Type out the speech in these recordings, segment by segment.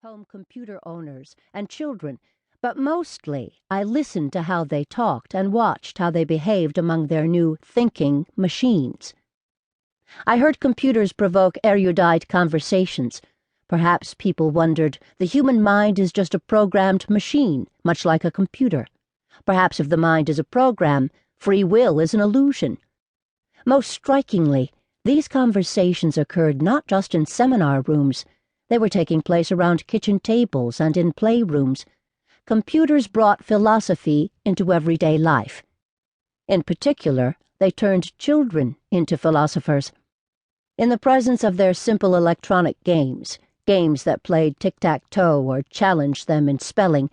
home computer owners and children, but mostly I listened to how they talked and watched how they behaved among their new thinking machines. I heard computers provoke erudite conversations. Perhaps people wondered, the human mind is just a programmed machine, much like a computer. Perhaps if the mind is a program, free will is an illusion. Most strikingly, these conversations occurred not just in seminar rooms. They were taking place around kitchen tables and in playrooms. Computers brought philosophy into everyday life. In particular, they turned children into philosophers. In the presence of their simple electronic games that played tic-tac-toe or challenged them in spelling,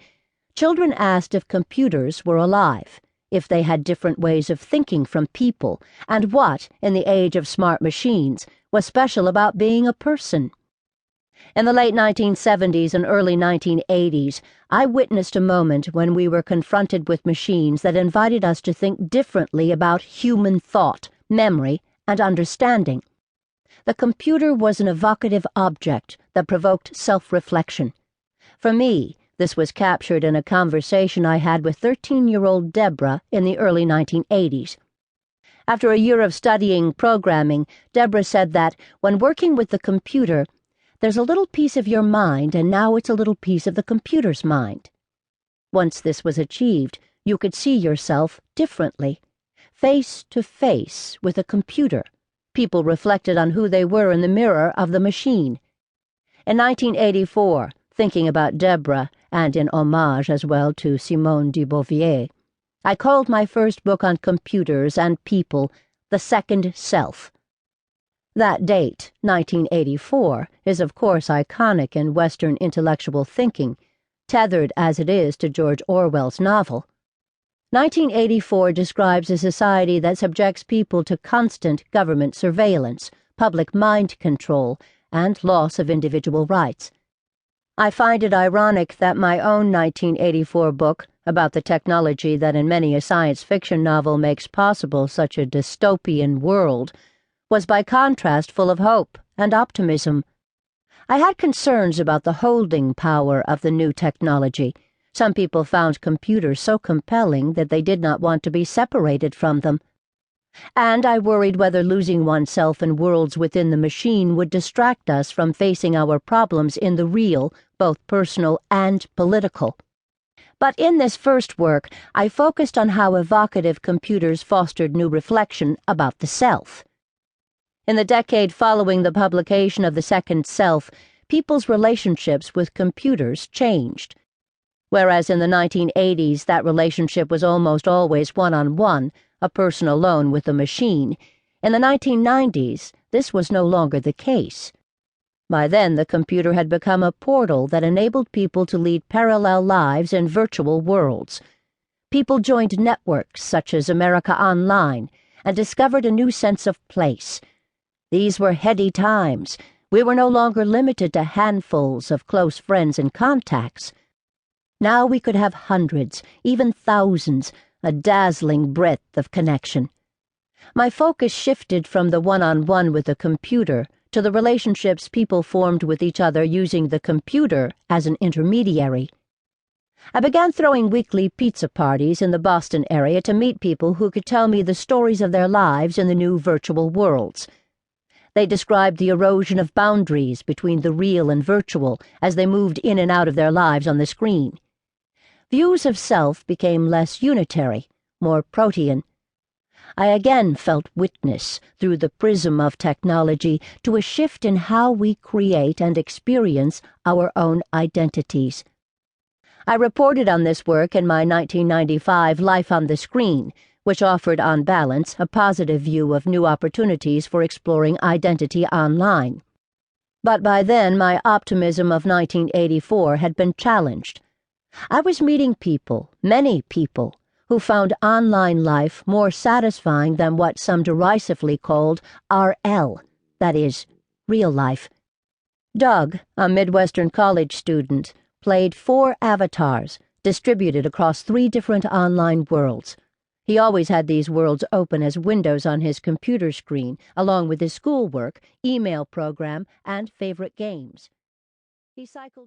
children asked if computers were alive, if they had different ways of thinking from people, and what, in the age of smart machines, was special about being a person. In the late 1970s and early 1980s, I witnessed a moment when we were confronted with machines that invited us to think differently about human thought, memory, and understanding. The computer was an evocative object that provoked self-reflection. For me, this was captured in a conversation I had with 13-year-old Deborah in the early 1980s. After a year of studying programming, Deborah said that, when working with the computer, there's a little piece of your mind, and now it's a little piece of the computer's mind. Once this was achieved, you could see yourself differently, face to face with a computer. People reflected on who they were in the mirror of the machine. In 1984, thinking about Deborah, and in homage as well to Simone de Beauvoir, I called my first book on computers and people The Second Self. That date, 1984, is of course iconic in Western intellectual thinking, tethered as it is to George Orwell's novel. 1984 describes a society that subjects people to constant government surveillance, public mind control, and loss of individual rights. I find it ironic that my own 1984 book, about the technology that in many a science fiction novel makes possible such a dystopian world, was by contrast full of hope and optimism. I had concerns about the holding power of the new technology. Some people found computers so compelling that they did not want to be separated from them. And I worried whether losing oneself in worlds within the machine would distract us from facing our problems in the real, both personal and political. But in this first work, I focused on how evocative computers fostered new reflection about the self. In the decade following the publication of The Second Self, people's relationships with computers changed. Whereas in the 1980s that relationship was almost always one-on-one, a person alone with a machine, in the 1990s this was no longer the case. By then the computer had become a portal that enabled people to lead parallel lives in virtual worlds. People joined networks such as America Online and discovered a new sense of place. These were heady times. We were no longer limited to handfuls of close friends and contacts. Now we could have hundreds, even thousands, a dazzling breadth of connection. My focus shifted from the one-on-one with the computer to the relationships people formed with each other using the computer as an intermediary. I began throwing weekly pizza parties in the Boston area to meet people who could tell me the stories of their lives in the new virtual worlds. They described the erosion of boundaries between the real and virtual as they moved in and out of their lives on the screen. Views of self became less unitary, more protean. I again felt witness, through the prism of technology, to a shift in how we create and experience our own identities. I reported on this work in my 1995 Life on the Screen, which offered, on balance, a positive view of new opportunities for exploring identity online. But by then, my optimism of 1984 had been challenged. I was meeting people, many people, who found online life more satisfying than what some derisively called RL, that is, real life. Doug, a Midwestern college student, played 4 avatars, distributed across 3 different online worlds. He always had these worlds open as windows on his computer screen, along with his schoolwork, email program, and favorite games. He cycled